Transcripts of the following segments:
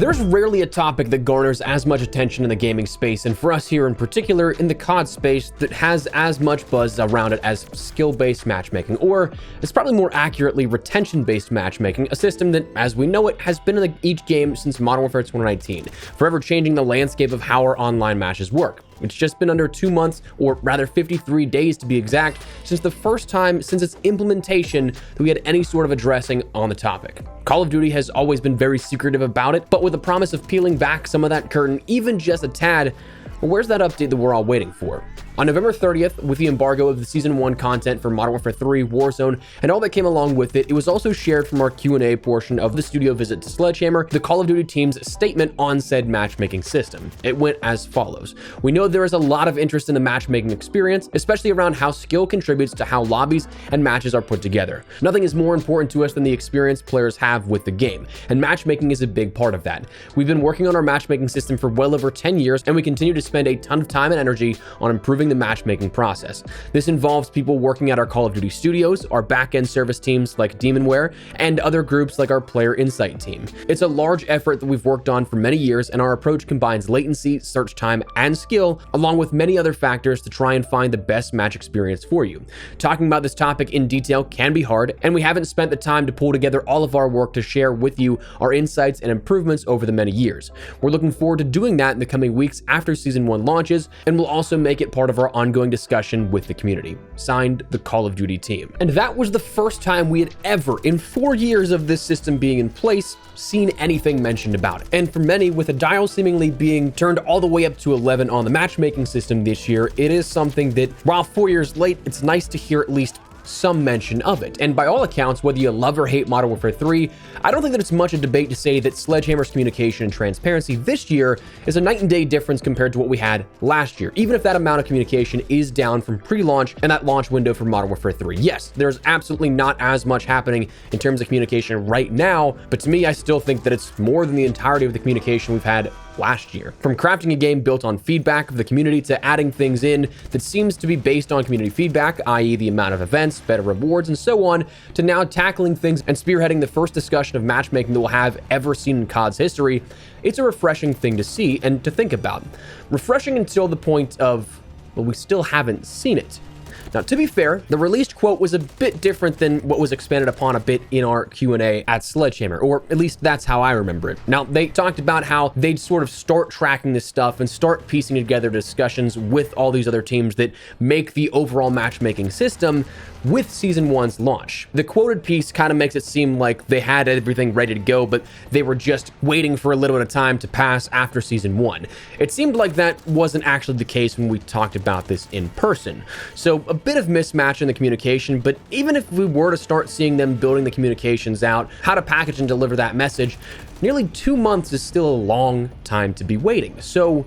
There's rarely a topic that garners as much attention in the gaming space, and for us here in particular in the COD space, that has as much buzz around it as skill-based matchmaking, or it's probably more accurately retention-based matchmaking, a system that, as we know it, has been in each game since Modern Warfare 2019, forever changing the landscape of how our online matches work. It's just been under 2 months, or rather 53 days to be exact, since the first time since its implementation that we had any sort of addressing on the topic. Call of Duty has always been very secretive about it, but with the promise of peeling back some of that curtain even just a tad, well, where's that update that we're all waiting for? On November 30th, with the embargo of the Season 1 content for Modern Warfare 3, Warzone, and all that came along with it, it was also shared from our Q&A portion of the studio visit to Sledgehammer, the Call of Duty team's statement on said matchmaking system. It went as follows. We know there is a lot of interest in the matchmaking experience, especially around how skill contributes to how lobbies and matches are put together. Nothing is more important to us than the experience players have with the game, and matchmaking is a big part of that. We've been working on our matchmaking system for well over 10 years, and we continue to spend a ton of time and energy on improving the matchmaking process. This involves people working at our Call of Duty studios, our back-end service teams like Demonware, and other groups like our Player Insight team. It's a large effort that we've worked on for many years, and our approach combines latency, search time, and skill, along with many other factors to try and find the best match experience for you. Talking about this topic in detail can be hard, and we haven't spent the time to pull together all of our work to share with you our insights and improvements over the many years. We're looking forward to doing that in the coming weeks after Season 1 launches, and we'll also make it part of our ongoing discussion with the community. Signed, the Call of Duty team. And that was the first time we had ever, in 4 years of this system being in place, seen anything mentioned about it. And for many, with a dial seemingly being turned all the way up to 11 on the matchmaking system this year, it is something that, while 4 years late, it's nice to hear at least some mention of it. And by all accounts, whether you love or hate Modern Warfare 3, I don't think that it's much a debate to say that Sledgehammer's communication and transparency this year is a night and day difference compared to what we had last year, even if that amount of communication is down from pre-launch and that launch window for Modern Warfare 3. Yes, there's absolutely not as much happening in terms of communication right now, but to me, I still think that it's more than the entirety of the communication we've had last year. From crafting a game built on feedback of the community to adding things in that seems to be based on community feedback, i.e. the amount of events, better rewards, and so on, to now tackling things and spearheading the first discussion of matchmaking that we'll have ever seen in COD's history, it's a refreshing thing to see and to think about. Refreshing until the point of, well, we still haven't seen it. Now, to be fair, the released quote was a bit different than what was expanded upon a bit in our Q&A at Sledgehammer, or at least that's how I remember it. Now, they talked about how they'd sort of start tracking this stuff and start piecing together discussions with all these other teams that make the overall matchmaking system with Season 1's launch. The quoted piece kind of makes it seem like they had everything ready to go, but they were just waiting for a little bit of time to pass after Season 1. It seemed like that wasn't actually the case when we talked about this in person. So a bit of mismatch in the communication, but even if we were to start seeing them building the communications out, how to package and deliver that message, nearly 2 months is still a long time to be waiting. So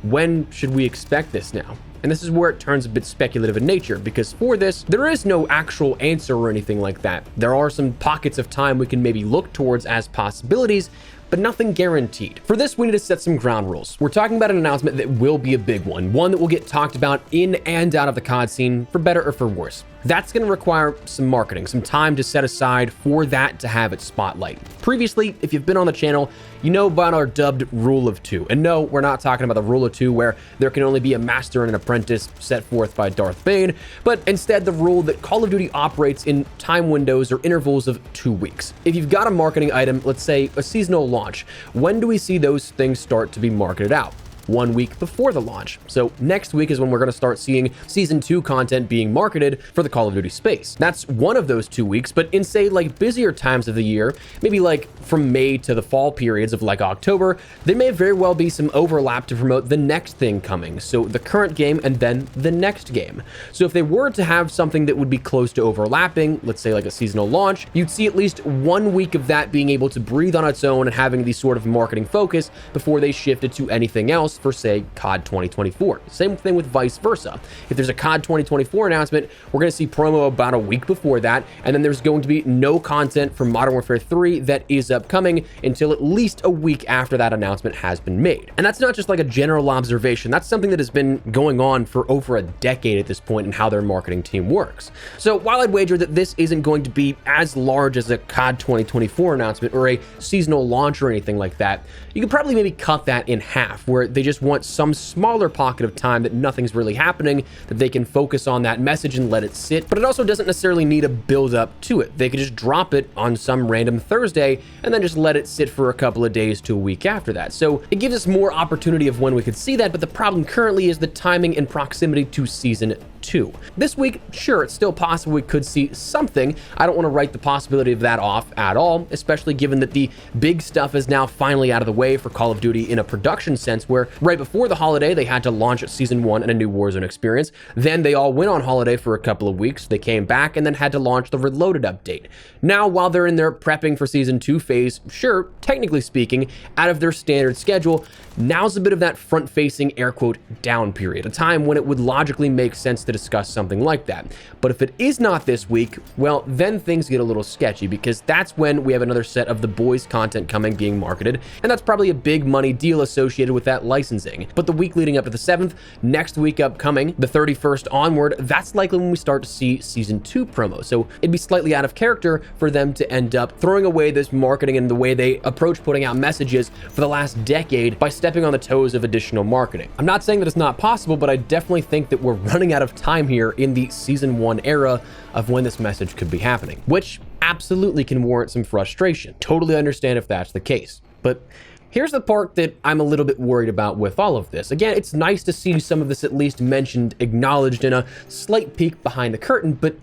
when should we expect this now? And this is where it turns a bit speculative in nature, because for this, there is no actual answer or anything like that. There are some pockets of time we can maybe look towards as possibilities, but nothing guaranteed. For this, we need to set some ground rules. We're talking about an announcement that will be a big one that will get talked about in and out of the COD scene, for better or for worse. That's going to require some marketing, some time to set aside for that to have its spotlight. Previously, if you've been on the channel, you know about our dubbed Rule of Two. And no, we're not talking about the Rule of Two where there can only be a master and an apprentice set forth by Darth Bane, but instead the rule that Call of Duty operates in time windows or intervals of 2 weeks. If you've got a marketing item, let's say a seasonal launch, when do we see those things start to be marketed out? 1 week before the launch. So next week is when we're going to start seeing Season 2 content being marketed for the Call of Duty space. That's one of those 2 weeks, but in say like busier times of the year, maybe like from May to the fall periods of like October, there may very well be some overlap to promote the next thing coming. So the current game and then the next game. So if they were to have something that would be close to overlapping, let's say like a seasonal launch, you'd see at least 1 week of that being able to breathe on its own and having the sort of marketing focus before they shifted to anything else for, say, COD 2024. Same thing with vice versa. If there's a COD 2024 announcement, we're going to see promo about a week before that, and then there's going to be no content from Modern Warfare 3 that is upcoming until at least a week after that announcement has been made. And that's not just like a general observation. That's something that has been going on for over a decade at this point in how their marketing team works. So while I'd wager that this isn't going to be as large as a COD 2024 announcement or a seasonal launch or anything like that, you could probably maybe cut that in half, where they just want some smaller pocket of time that nothing's really happening, that they can focus on that message and let it sit. But it also doesn't necessarily need a build up to it. They could just drop it on some random Thursday and then just let it sit for a couple of days to a week after that. So it gives us more opportunity of when we could see that, but the problem currently is the timing and proximity to Season 2. This week, sure, it's still possible we could see something. I don't want to write the possibility of that off at all, especially given that the big stuff is now finally out of the way for Call of Duty in a production sense, where right before the holiday, they had to launch Season 1 and a new Warzone experience. Then they all went on holiday for a couple of weeks. They came back and then had to launch the Reloaded update. Now, while they're in their prepping for Season 2 phase, sure, technically speaking, out of their standard schedule, now's a bit of that front-facing air quote down period, a time when it would logically make sense to discuss something like that. But if it is not this week, well, then things get a little sketchy, because that's when we have another set of the boys content coming being marketed, and that's probably a big money deal associated with that licensing. But the week leading up to the 7th, next week upcoming, the 31st onward, that's likely when we start to see Season 2 promo. So it'd be slightly out of character for them to end up throwing away this marketing and the way they approach putting out messages for the last decade by stepping on the toes of additional marketing. I'm not saying that it's not possible, but I definitely think that we're running out of time here in the Season 1 era of when this message could be happening, which absolutely can warrant some frustration. Totally understand if that's the case. But here's the part that I'm a little bit worried about with all of this. Again, it's nice to see some of this at least mentioned, acknowledged, in a slight peek behind the curtain, but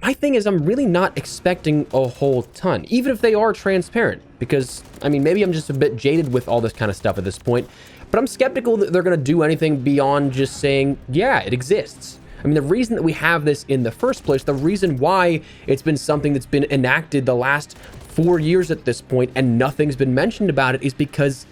my thing is I'm really not expecting a whole ton, even if they are transparent, because, I mean, maybe I'm just a bit jaded with all this kind of stuff at this point, but I'm skeptical that they're going to do anything beyond just saying, yeah, it exists. I mean, the reason that we have this in the first place, the reason why it's been something that's been enacted the last 4 years at this point and nothing's been mentioned about it, is because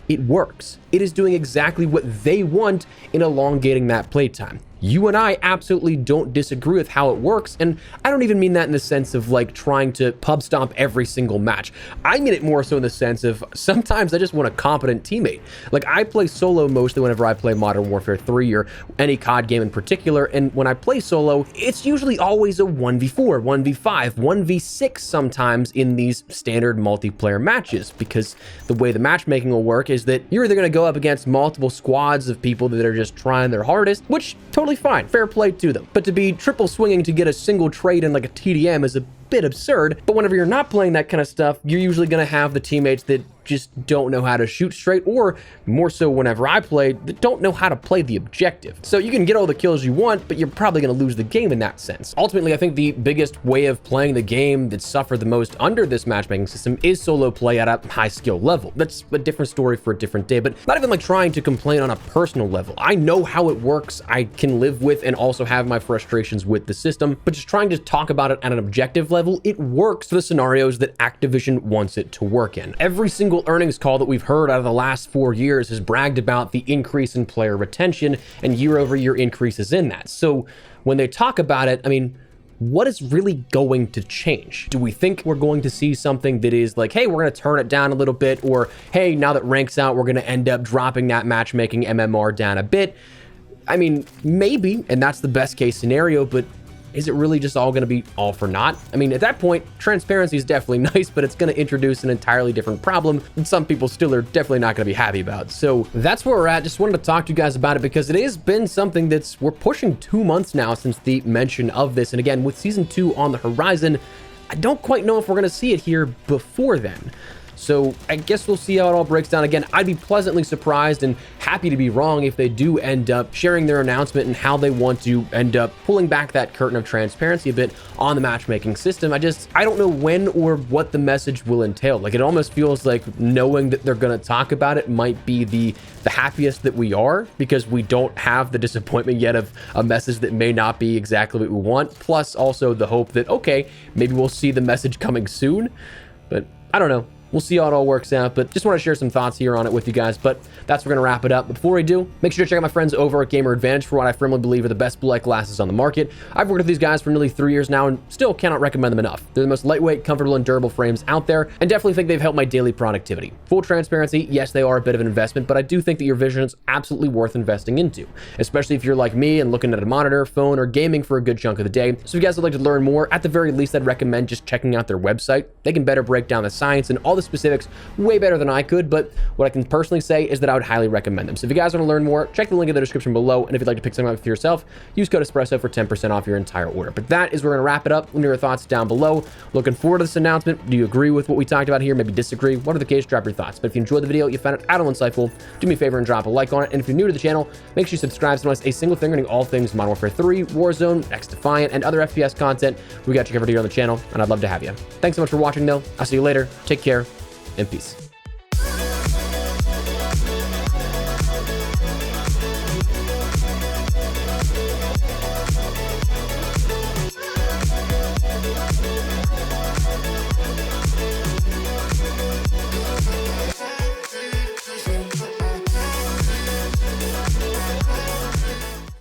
it works. It is doing exactly what they want in elongating that playtime. You and I absolutely don't disagree with how it works, and I don't even mean that in the sense of like trying to pub stomp every single match. I mean it more so in the sense of sometimes I just want a competent teammate. Like, I play solo mostly whenever I play Modern Warfare 3 or any COD game in particular, and when I play solo, it's usually always a 1v4, 1v5, 1v6 sometimes in these standard multiplayer matches, because the way the matchmaking will work is that you're either going to go up against multiple squads of people that are just trying their hardest, which totally fine, fair play to them. But to be triple swinging to get a single trade in like a TDM is a bit absurd. But whenever you're not playing that kind of stuff, you're usually going to have the teammates that just don't know how to shoot straight, or more so whenever I play, that don't know how to play the objective. So you can get all the kills you want, but you're probably going to lose the game in that sense. Ultimately, I think the biggest way of playing the game that suffered the most under this matchmaking system is solo play at a high skill level. That's a different story for a different day, but not even like trying to complain on a personal level. I know how it works. I can live with and also have my frustrations with the system, but just trying to talk about it at an objective level, it works for the scenarios that Activision wants it to work in. Every single earnings call that we've heard out of the last 4 years has bragged about the increase in player retention and year-over-year increases in that. So when they talk about it, I mean, what is really going to change? Do we think we're going to see something that is like, hey, we're going to turn it down a little bit, or hey, now that rank's out, we're going to end up dropping that matchmaking MMR down a bit? I mean, maybe, and that's the best case scenario, but is it really just all going to be all for naught? I mean, at that point, transparency is definitely nice, but it's going to introduce an entirely different problem that some people still are definitely not going to be happy about. So that's where we're at. Just wanted to talk to you guys about it because it has been something we're pushing 2 months now since the mention of this. And again, with Season 2 on the horizon, I don't quite know if we're going to see it here before then. So I guess we'll see how it all breaks down. Again, I'd be pleasantly surprised and happy to be wrong if they do end up sharing their announcement and how they want to end up pulling back that curtain of transparency a bit on the matchmaking system. I don't know when or what the message will entail. Like, it almost feels like knowing that they're going to talk about it might be the happiest that we are, because we don't have the disappointment yet of a message that may not be exactly what we want. Plus also the hope that, okay, maybe we'll see the message coming soon. But I don't know. We'll see how it all works out, but just want to share some thoughts here on it with you guys. But that's where we're going to wrap it up. But before we do, make sure to check out my friends over at Gamer Advantage for what I firmly believe are the best blue light glasses on the market. I've worked with these guys for nearly 3 years now and still cannot recommend them enough. They're the most lightweight, comfortable, and durable frames out there, and definitely think they've helped my daily productivity. Full transparency, yes, they are a bit of an investment, but I do think that your vision is absolutely worth investing into, especially if you're like me and looking at a monitor, phone, or gaming for a good chunk of the day. So if you guys would like to learn more, at the very least, I'd recommend just checking out their website. They can better break down the science and all the specifics way better than I could, but what I can personally say is that I would highly recommend them. So if you guys want to learn more, check the link in the description below, and if you'd like to pick something up for yourself, use code Espresso for 10% off your entire order. But that is where we're going to wrap it up. Let me know your thoughts down below. Looking forward to this announcement. Do you agree with what we talked about here? Maybe disagree? Whatever the case, drop your thoughts. But if you enjoyed the video, you found it at all insightful, do me a favor and drop a like on it. And if you're new to the channel, make sure you subscribe so you don't miss a single thing regarding all things Modern Warfare 3, Warzone, X Defiant, and other FPS content we got you covered here on the channel, and I'd love to have you. Thanks so much for watching, though. I'll see you later. Take care, and peace.